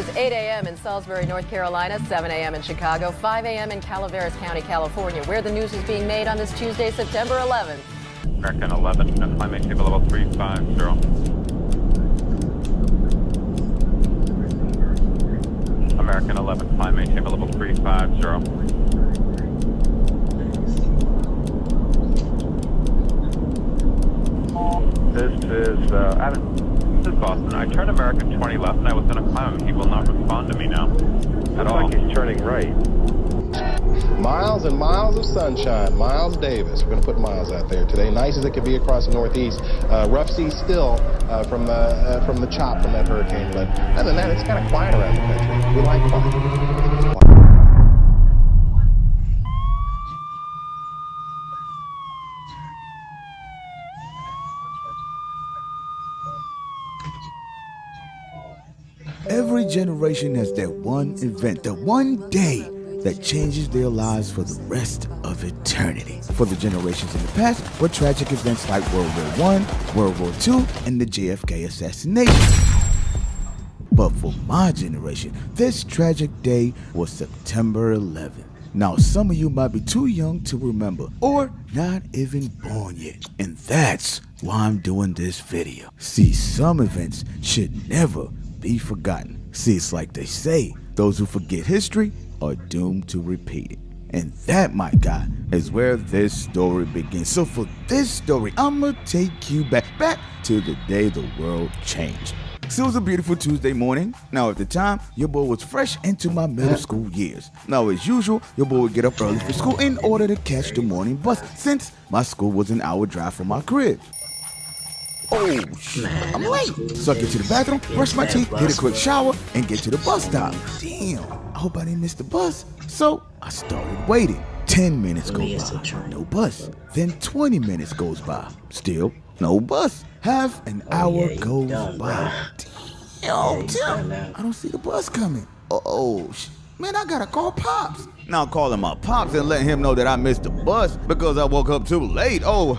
is 8 a.m. in Salisbury, North Carolina, 7 a.m. in Chicago, 5 a.m. in Calaveras County, California, where the news is being made on this Tuesday, September 11th. American 11, climate table level 350. American 11, climate table level 350. This is Boston. I turned American 20 left and I was going to climb him. He will not respond to me now. At all. Looks like he's turning right. Miles and miles of sunshine. Miles Davis. We're going to put Miles out there today. Nice as it could be across the Northeast. Rough seas still from the chop from that hurricane. But other than that, it's kind of quiet around the country. We like quiet. Every generation has that one event, that one day that changes their lives for the rest of eternity. For the generations in the past were tragic events like World War I, World War II, and the JFK assassination. But for my generation, this tragic day was September 11th. Now, some of you might be too young to remember, or not even born yet. And that's why I'm doing this video. See, some events should never be forgotten. See, it's like they say, those who forget history are doomed to repeat it. And that, my guy, is where this story begins. So for this story, I'ma take you back to the day the world changed. So it was a beautiful Tuesday morning. Now at the time, your boy was fresh into my middle school years. Now as usual, your boy would get up early for school in order to catch the morning bus, since my school was an hour drive from my crib. Oh shit, I'm late. So I get to the bathroom, brush my teeth, get a quick shower, and get to the bus stop. Damn, I hope I didn't miss the bus. So I started waiting. 10 minutes go by, no bus. Then 20 minutes goes by, still no bus. Half an hour goes by. Damn, Tim, I don't see the bus coming. Oh shit, man, I gotta call Pops. Now calling my Pops and letting him know that I missed the bus because I woke up too late. Oh,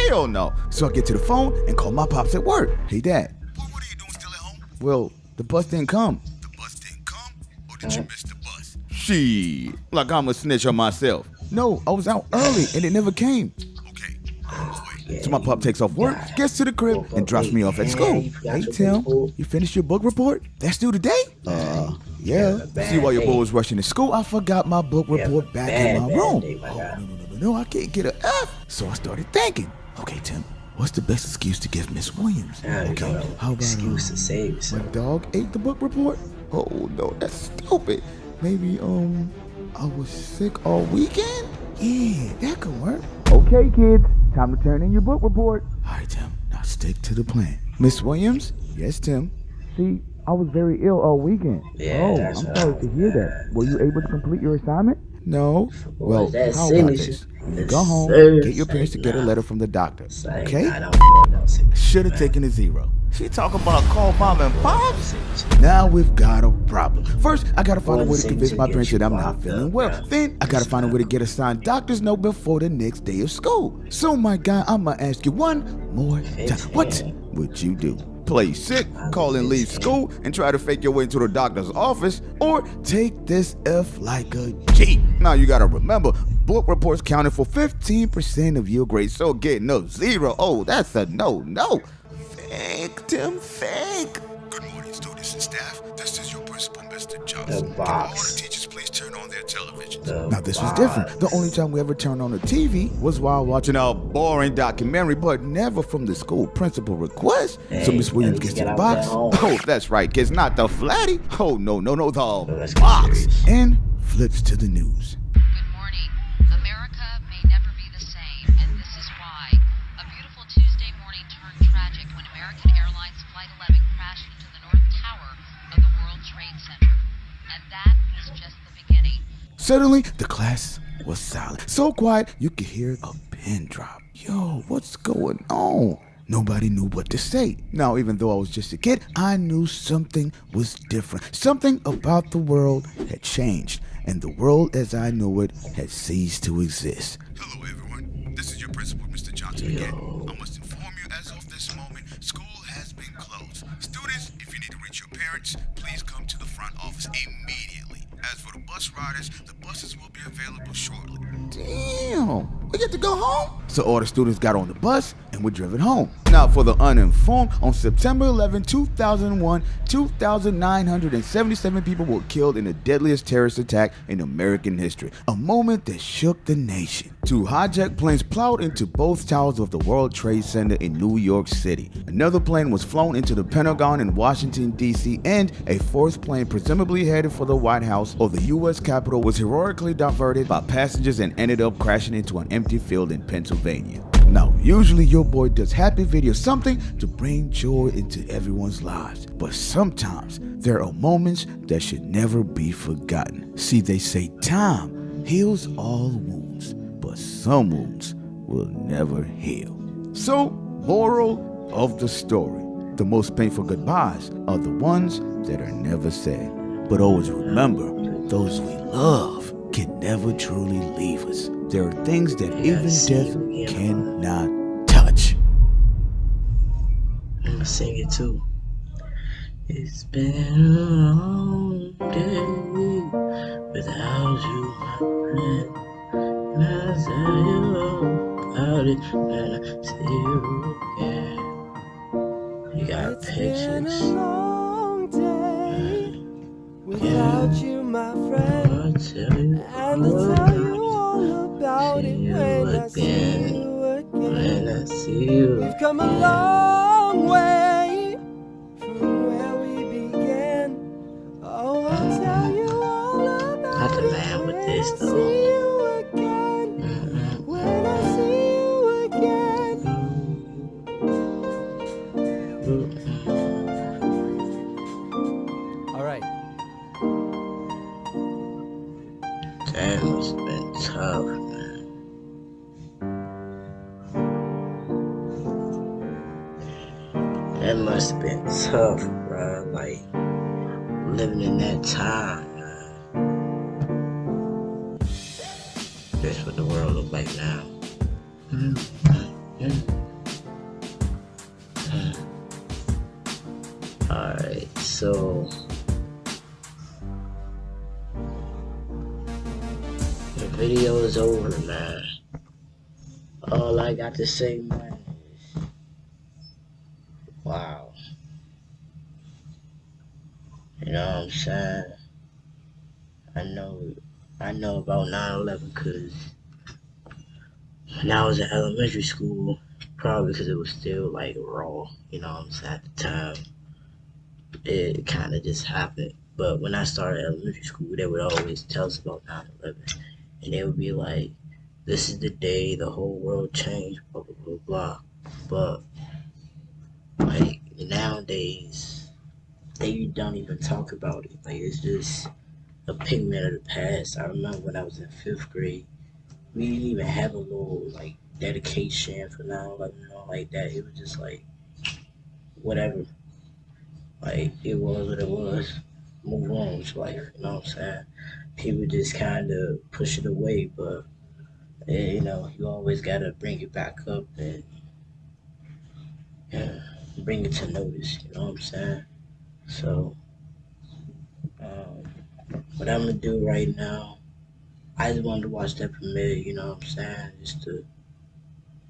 hell no. So I get to the phone and call my Pops at work. Hey, Dad. What are you doing, still at home? Well, the bus didn't come. The bus didn't come, or did you miss the bus? Shit, like I'm a snitch on myself. No, I was out early and it never came. Okay, wait. So my pop takes off work, gets to the crib, and drops me off at school. Hey, Tim, you finished your book report? That's due today? Yeah. See, while your boy was rushing to school, I forgot my book report back in my room. No, I can't get an F. So I started thinking, okay, Tim, what's the best excuse to give Miss Williams? Okay, how about my dog ate the book report? Oh, no, that's stupid. Maybe, I was sick all weekend? Yeah, that could work. Okay, kids, time to turn in your book report. All right, Tim, now stick to the plan. Miss Williams? Yes, Tim. See, I was very ill all weekend. Yeah, I'm sorry to hear that. Were you able to complete your assignment? No. Well, how about this? When you go home, get your parents to get a letter from the doctor. Okay? Should have taken a 0. She talk about call mom and pops? Now we've got a problem. First, I gotta find a way to convince my parents that I'm not feeling well. Then, I gotta find a way to get a signed doctor's note before the next day of school. So, my guy, I'ma ask you one more time. What would you do? Play sick, call and leave school, and try to fake your way into the doctor's office, or take this F like a G? Now you gotta remember, book reports counted for 15% of your grade, so getting a 0, oh, that's a no. Fake, Tim, fake. Good morning, students and staff. This is your principal, Mr. Johnson. Can all the teachers please turn on their televisions? Now this was different. The only time we ever turned on the TV was while watching a boring documentary, but never from the school principal request. So Miss Williams gets to the box. Oh, that's right, kids, not the flatty. Oh, no, the box. And flips to the news. Good morning. America may never be the same, and this is why. A beautiful Tuesday morning turned tragic when American Airlines Flight 11 crashed into the North Tower of the World Trade Center. And that is just the beginning. Suddenly, the class was silent. So quiet, you could hear a pin drop. Yo, what's going on? Nobody knew what to say. Now, even though I was just a kid, I knew something was different. Something about the world had changed, and the world as I knew it had ceased to exist. Hello, everyone. This is your principal, Mr. Johnson again. I must inform you, as of this moment, school has been closed. Students, if you need to reach your parents, please come to the front bus riders, the buses will be available shortly. Damn, we get to go home? So all the students got on the bus and were driven home. Now for the uninformed, on September 11, 2001, 2,977 people were killed in the deadliest terrorist attack in American history. A moment that shook the nation. Two hijacked planes plowed into both towers of the World Trade Center in New York City. Another plane was flown into the Pentagon in Washington, D.C., and a fourth plane, presumably headed for the White House or the U.S. Capitol, was heroically diverted by passengers and ended up crashing into an empty field in Pennsylvania. Now, usually your boy does happy videos, something to bring joy into everyone's lives. But sometimes there are moments that should never be forgotten. See, they say time heals all wounds, but some wounds will never heal. So, moral of the story: the most painful goodbyes are the ones that are never said. But always remember, those we love can never truly leave us. There are things that even death cannot touch. I'm gonna sing it too. It's been a long day without you, my friend. And I tell you all about it when I see you again. You got patience. It's been a long day without you, my friend. I'll tell you And I'll tell you all about it when I see you again. When I see you We've come a long way from where we began. Oh, I'll tell you all about it. I have to laugh with this when I see though. you again. When I see you again. All right. That must have been tough, man. That must have been tough, bro. Like, living in that time, man. That's what the world look like now. Alright, so the video is over, man. All I got to say, man, is wow. You know what I'm saying? I know about 9/11 because when I was in elementary school, probably because it was still like raw, you know what I'm saying, at the time, it kind of just happened. But when I started elementary school, they would always tell us about 9/11, and they would be like, this is the day the whole world changed, blah, blah, blah, blah. But like nowadays, they don't even talk about it. Like, it's just a pigment of the past. I remember when I was in 5th grade, we didn't even have a little like dedication for 9/11 or like that. It was just like whatever. Like, it was what it was. Move on with life, you know what I'm saying? People just kind of push it away, but you know, you always gotta bring it back up and bring it to notice, you know what I'm saying? So, what I'm gonna do right now, I just wanted to watch that premiere, you know what I'm saying? Just to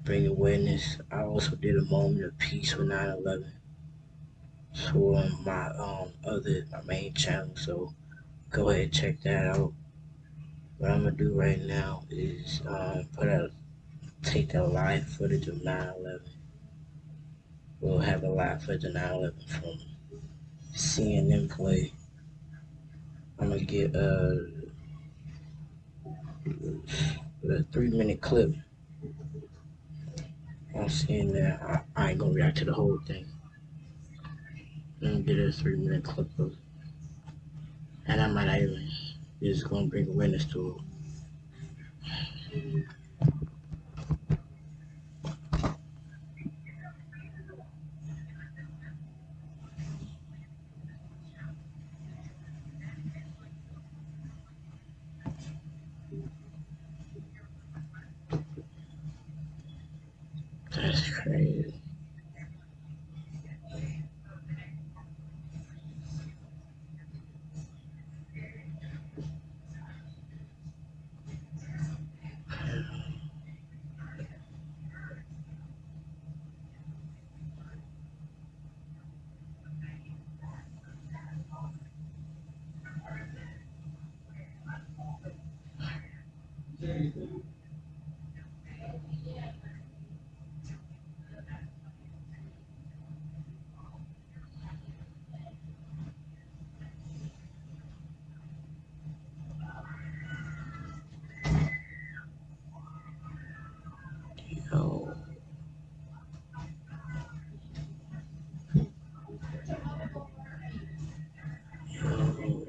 bring awareness. I also did a moment of peace with 9/11 for my main channel, so go ahead and check that out. What I'm gonna do right now is take the live footage of 9/11. We'll have a live footage of 9/11 from CNN play. I'm gonna get a 3-minute clip. I'm seeing that I ain't gonna react to the whole thing. I'm gonna get a 3-minute clip of it. And I might not even just gonna bring awareness to it. That's crazy. Yo. Yo.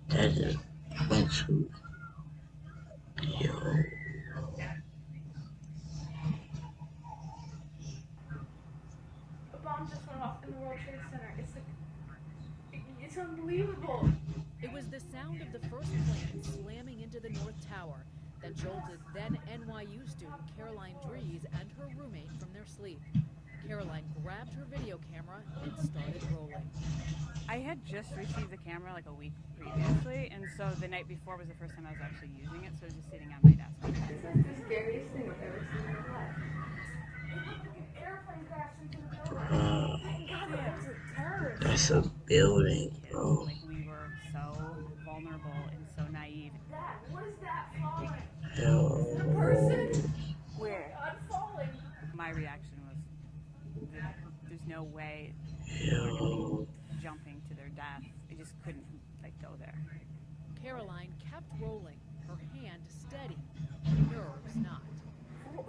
That just went to, yo. A bomb just went off in the World Trade Center. It's unbelievable. It was the sound of the first plane slamming into the North Tower that jolted then NYU student Caroline Dries and her roommate from their sleep. Caroline grabbed her video camera and started rolling. I had just received the camera like a week previously, and so the night before was the first time I was actually using it, so it was just sitting on my desk. This is the scariest thing I've ever seen in my life. It looked like an airplane crashed into the building. Thank God it was a terrorist. That's a building, bro. Like, we were so vulnerable and so naive. What is that falling? Yo. Is it a person? Where? God, falling. My reaction was, there's no way Yo. jumping to their death. I just couldn't, like, go there. Caroline kept rolling, her hand steady, nerves not. Oh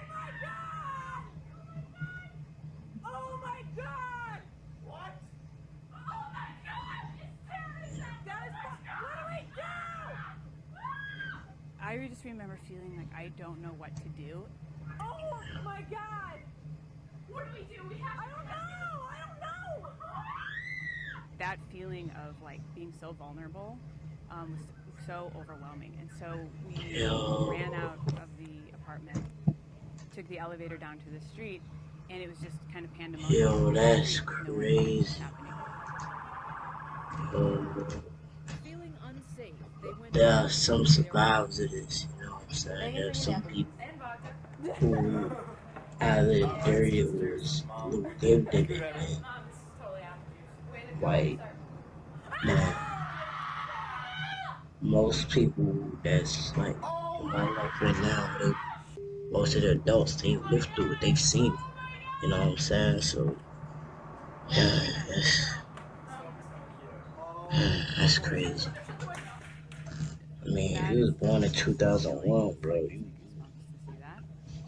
my God! Oh my God! What? Oh my God! It's terrorism! What do we do? I just remember feeling like I don't know what to do. Oh my God! What do we do? I don't know! That feeling of, like, being so vulnerable was so overwhelming. And so we ran out of the apartment, took the elevator down to the street, and it was just kind of pandemonium. Yo, that's crazy. Feeling unsafe, they went There are some survivors of this, you know what I'm saying? There are some people who out of the area was lived in it, man. Like, man, most people that's like in my life right now, most of the adults, they've lived through it, they've seen it, you know what I'm saying? So, yeah, that's crazy. I mean, you was born in 2001, bro.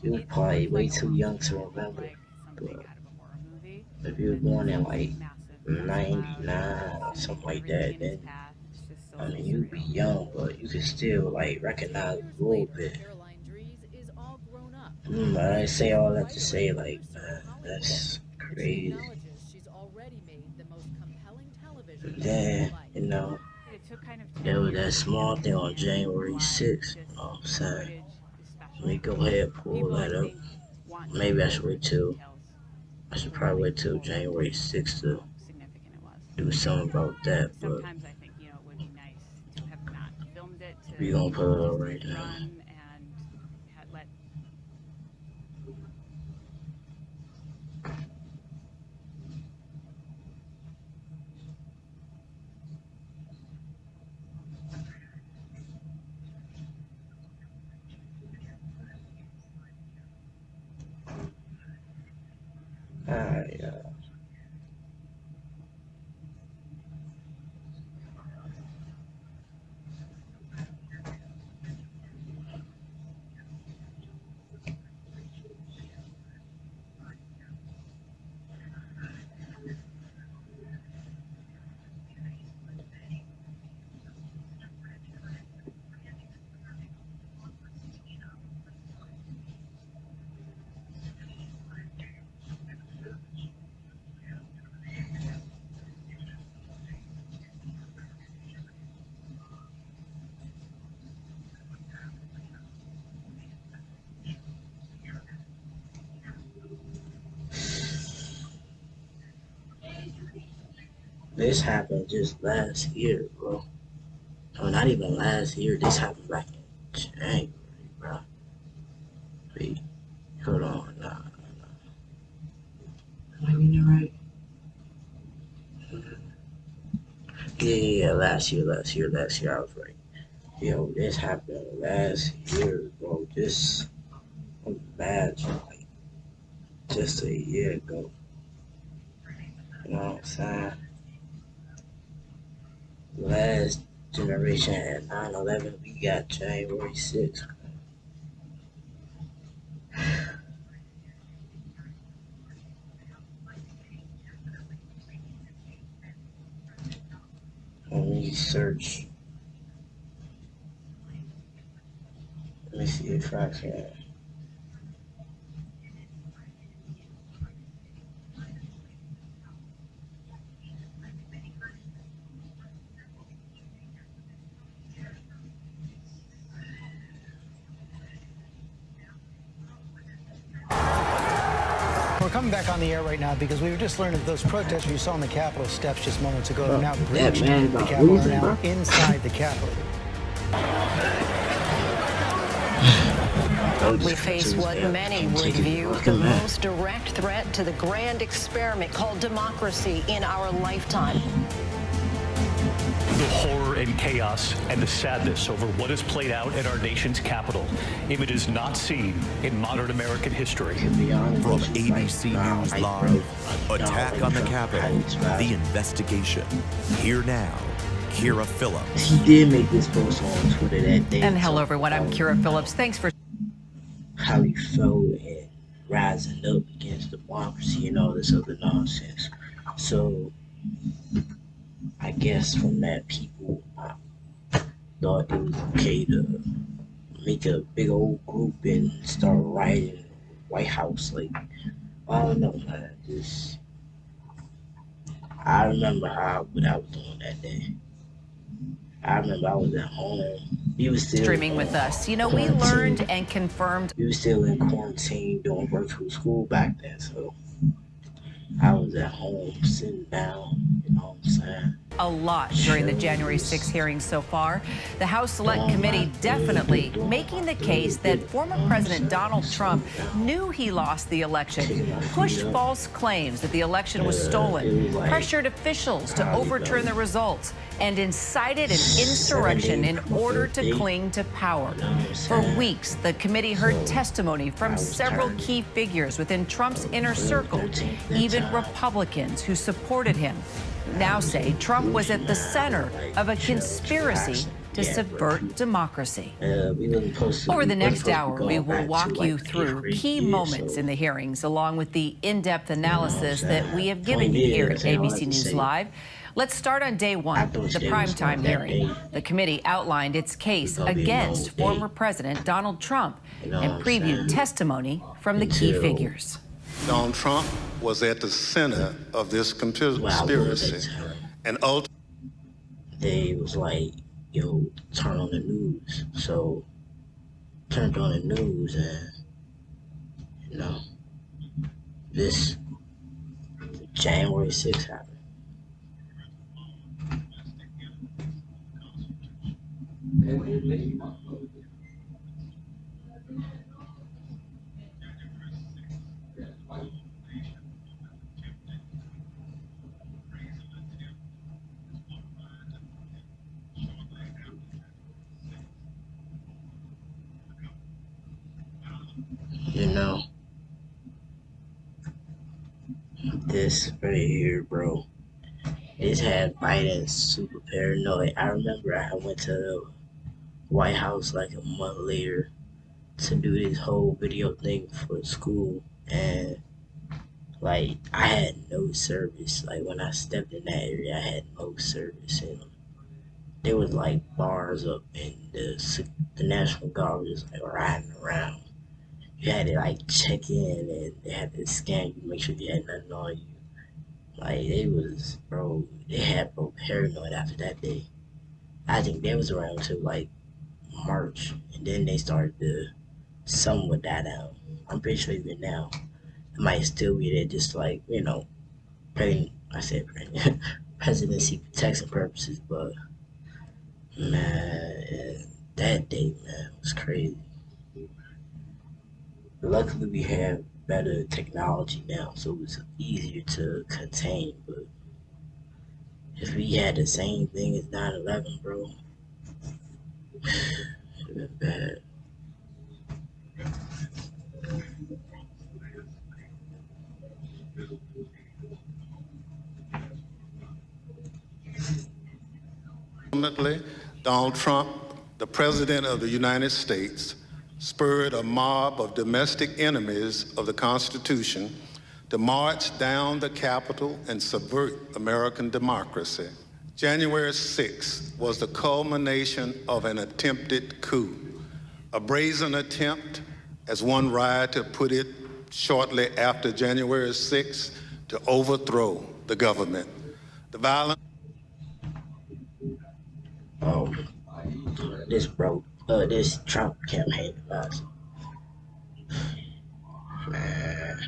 You was probably way too young to remember. But if you was born in like 99 or something like that, then I mean, you'd be young, but you can still like recognize a little bit. I say all that to say, like, man, that's crazy. Then, you know, there was that small thing on January 6th, you know what I'm saying? Let me go ahead and pull that up. Maybe I should wait till, I should probably wait till January 6th to do something about that, but we gonna put it up right now. Yeah. This happened just last year, bro. No, not even last year. This happened back in January, bro. Wait, hold on. Nah. Am I reading it right? Yeah, last year, I was right. Yo, this happened last year, bro. Just imagine, like, just a year ago. You know what I'm saying? Last generation had 9/11. We got January 6th. Let me search. Let me see if I can. We're coming back on the air right now because we were just learning that those protesters you saw on the Capitol steps just moments ago have now breached the Capitol, are now inside the Capitol. We face what many would view the most direct threat to the grand experiment called democracy in our lifetime. The horror and chaos and the sadness over what has played out at our nation's capital. Images not seen in modern American history. From ABC News Live, Attack on the Capitol, The Investigation. Here now, Kira Phillips. He did make this post on Twitter that day. And hello, everyone. I'm Kira Phillips. Thanks for how he felt and rising up against democracy and all this other nonsense. So I guess from that, people thought it was okay to make a big old group and start rioting White House. Like, I don't know, man. I remember what I was doing that day. I remember I was at home. We was still streaming with us. You know, we learned and confirmed. We were still in quarantine doing virtual school back then, so I was at home sitting down, you know what I'm saying? A lot during the January 6th hearings so far. The House Select Committee definitely making the case that former President Donald Trump knew he lost the election, pushed false claims that the election was stolen, pressured officials to overturn the results, and incited an insurrection in order to cling to power. For weeks, the committee heard testimony from several key figures within Trump's inner circle, even Republicans who supported him. Now say Trump was at the center of a conspiracy to subvert democracy. Over the next hour, we will walk you through key moments in the hearings, along with the in-depth analysis that we have given you here at ABC News Live. Let's start on day one, the primetime hearing. The committee outlined its case against former President Donald Trump and previewed testimony from the key figures. Donald Trump was at the center of this conspiracy. And ultimately, they was like, yo, turn on the news. So, turned on the news and, you know, this January 6th happened. You know, this right here, bro, this had Biden super paranoid. I remember I went to the White House like a month later to do this whole video thing for school, and like I had no service. Like when I stepped in that area, I had no service, and there was like bars up, and the National Guard was like riding around. You had to like check in, and they had to scan you, make sure you had nothing on you. Like they had bro paranoid after that day. I think they was around till like March, and then they started to somewhat die down. I'm pretty sure even now it might still be there, just like, you know, presidency protection purposes. But man, that day, man, was crazy. Luckily, we have better technology now, so it's easier to contain. But if we had the same thing as 9/11, bro, it would have been bad. Ultimately, Donald Trump, the President of the United States, spurred a mob of domestic enemies of the Constitution to march down the Capitol and subvert American democracy. January 6th was the culmination of an attempted coup, a brazen attempt, as one rioter put it shortly after January 6th, to overthrow the government. The violence. This Trump campaign advisor. Man,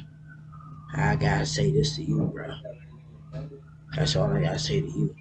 I gotta say this to you, bro. That's all I gotta say to you.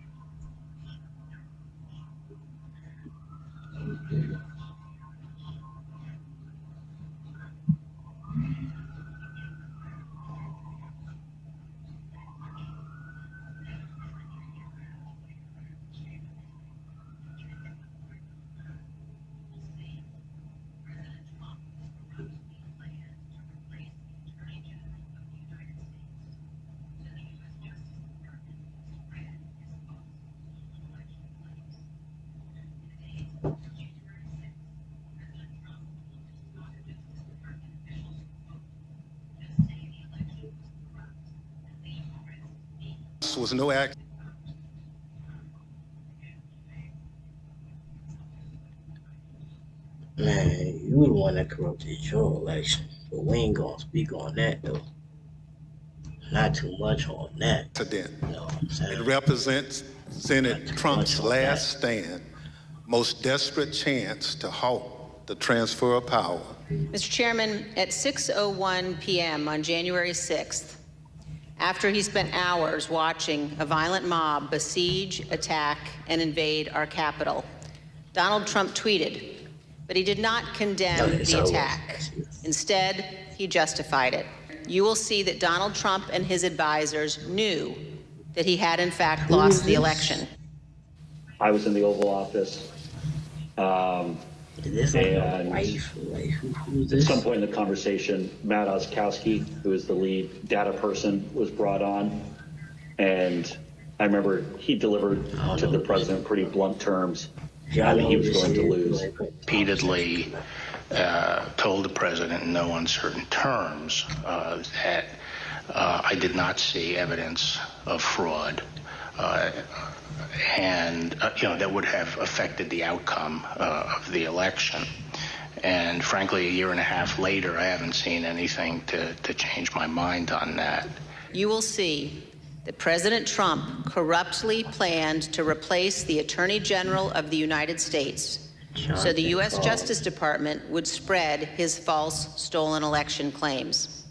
Was no act. Man, you the one that corrupted your election, but we ain't gonna speak on that though. Not too much on that. You know what I'm saying? It represents Senator Trump's last stand, most desperate chance to halt the transfer of power. Mr. Chairman, at 6:01 p.m. on January 6th, after he spent hours watching a violent mob besiege, attack, and invade our Capitol, Donald Trump tweeted, but he did not condemn the attack. Instead, he justified it. You will see that Donald Trump and his advisors knew that he had, in fact, lost the election. I was in the Oval Office. At some point in the conversation, Matt Oskowski, who is the lead data person, was brought on. And I remember he delivered to the president pretty blunt terms. I think he was going to lose. Repeatedly told the president in no uncertain terms that I did not see evidence of fraud. And that would have affected the outcome of the election. And frankly, a year and a half later, I haven't seen anything to change my mind on that. You will see that President Trump corruptly planned to replace the Attorney General of the United States so the U.S. Justice Department would spread his false stolen election claims.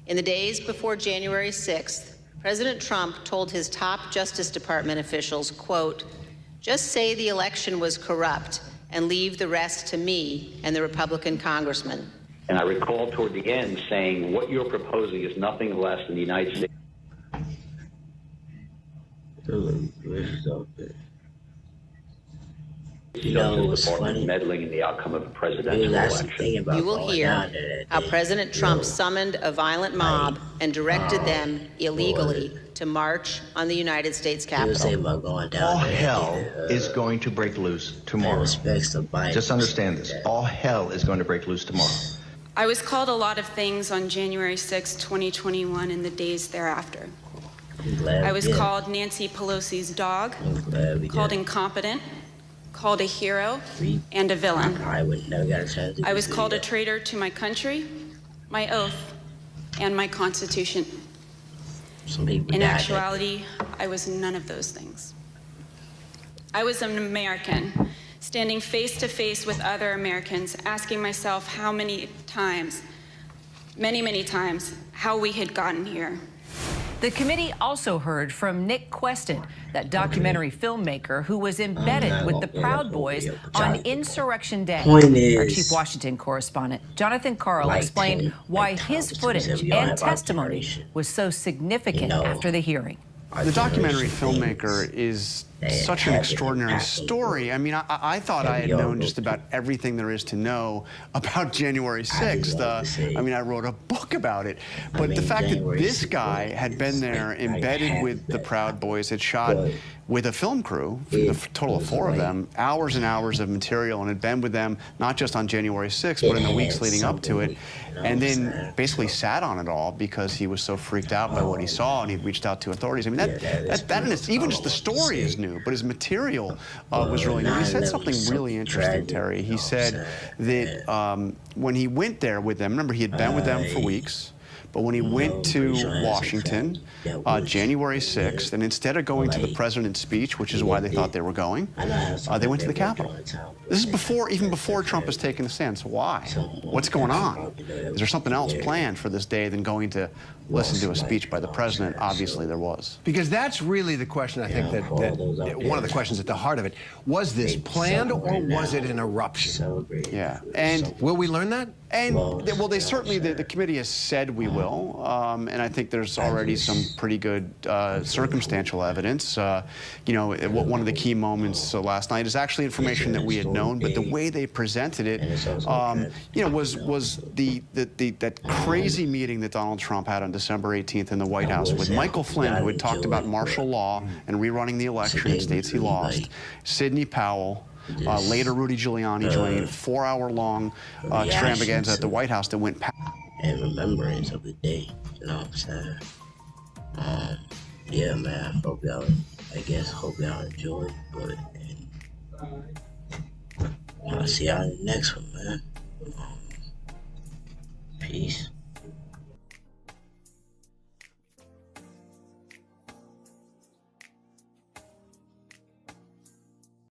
In the days before January 6th, President Trump told his top Justice Department officials, quote, "Just say the election was corrupt and leave the rest to me and the Republican congressman." And I recall toward the end saying, what you're proposing is nothing less than the United States. Meddling in the outcome of a presidential election. You will hear how President Trump summoned a violent mob and directed them illegally to march on the United States Capitol. All hell is going to break loose tomorrow. Just understand this. All hell is going to break loose tomorrow. I was called a lot of things on January 6, 2021 and the days thereafter. I was called Nancy Pelosi's dog, called incompetent, called a hero, and a villain. I was called a traitor to my country, my oath, and my Constitution. In actuality, I was none of those things. I was an American, standing face to face with other Americans, asking myself how many times, many times, how we had gotten here. The committee also heard from Nick Quested, that documentary filmmaker who was embedded with the Proud Boys on Insurrection Day. Our Chief Washington correspondent, Jonathan Karl, explained why his footage and testimony was so significant after the hearing. The documentary filmmaker is such an extraordinary story. I mean, I thought I had known just about everything there is to know about January 6th. I mean, I wrote a book about it. But the fact that this guy had been there embedded with the Proud Boys, had shot with a film crew, a total of 4 of them, hours and hours of material, and had been with them not just on January 6th, but in the weeks leading up to it, and then basically sat on it all because he was so freaked out by what he saw, and he reached out to authorities. I mean, that even just the story is new, but his material was really new. He said something really interesting, Terry. He said that when he went there with them, remember he had been with them for weeks, but when he went to Washington, January 6th, and instead of going to the president's speech, which is why they thought they were going, they went to the Capitol. This is even before Trump has taken a stand. So why? What's going on? Is there something else planned for this day than going to listen to a speech by the president? Obviously there was. Because that's really the question, I think, that one of the questions at the heart of it. Was this planned or was it an eruption? Yeah. And will we learn that? And, well, they certainly, the committee has said we will, and I think there's already some pretty good circumstantial evidence. You know, one of the key moments last night is actually information that we had known, but the way they presented it, you know, was that crazy meeting that Donald Trump had on December 18th in the White House with Michael Flynn, who had talked about martial law and rerunning the election in states he lost, Sidney Powell, later Rudy Giuliani joining a 4-hour-long extravaganza at the White House that went past. And remembrance of the day, you know what I'm saying? Yeah, man, hope y'all enjoy, but I'll see y'all in the next one, man. Peace.